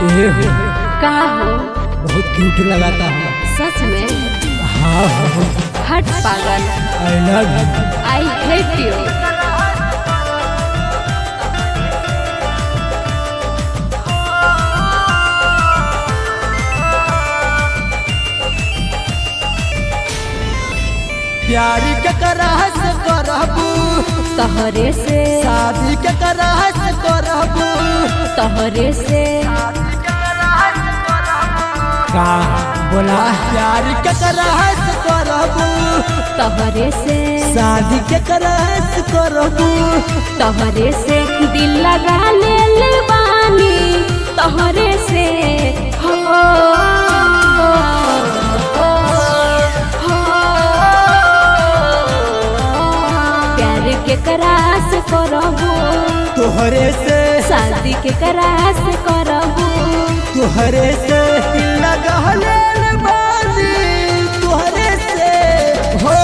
ए हो का हो? बहुत क्यूट लगाता है। सच में? हाँ हो। हट पागल। I love you. I hate you. प्यारी के कराहस करबू तहरे से शादी के कराहस करबू तहरे से का बोला प्यारी के कराहस करबू तहरे से शादी के कराहस करबू तहरे से दिल लगा ले बानी तहरे से हो प्यार के करास करबू तोहरे से शादी के करास करबू तोहरे से दिल लगा ले बानी तोहरे से हो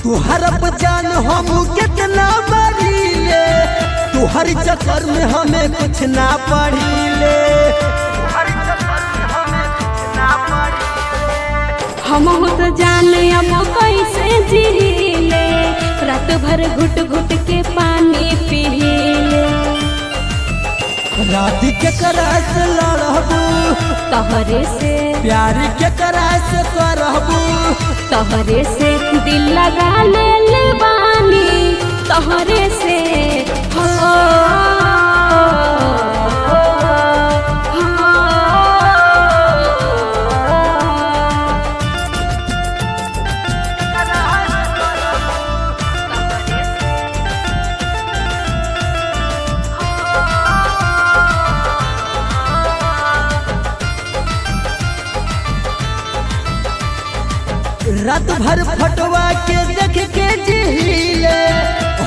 तुहर जान हम कितना बढ़ीले तुहर चक्कर में हमें कुछ ना पढ़ीले हम तो जाने अब कैसे जीले रात भर घुट घुट के पानी पीले रात के करास लड़बू तहरे से प्यार के करास करबू तहरे से दिल लगा ले बानी तहरे से हो रात भर फटवा के देख के जिहिले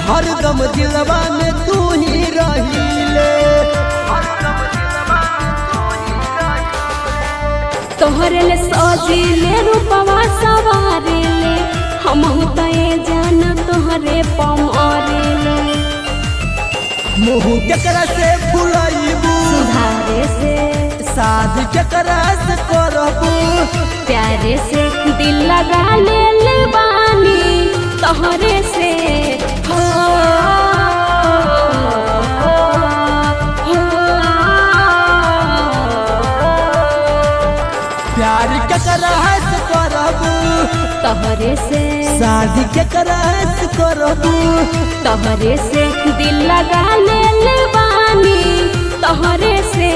हर दम दिलवा में तू ही रहीले तोहरे ले सजीले रूपवा सवारे ले हम तो ये जान तोहरे पमारे ले मुँह केकरा से फुलाइबू सुधारे से शादी केकरा से करबू प्यारे से दिल लगा ले बानी तोहरे से हो प्यार केकरा से करबू तोहरे से शादी केकरा से करबू तोहरे से दिल लगा ले बानी तोहरे से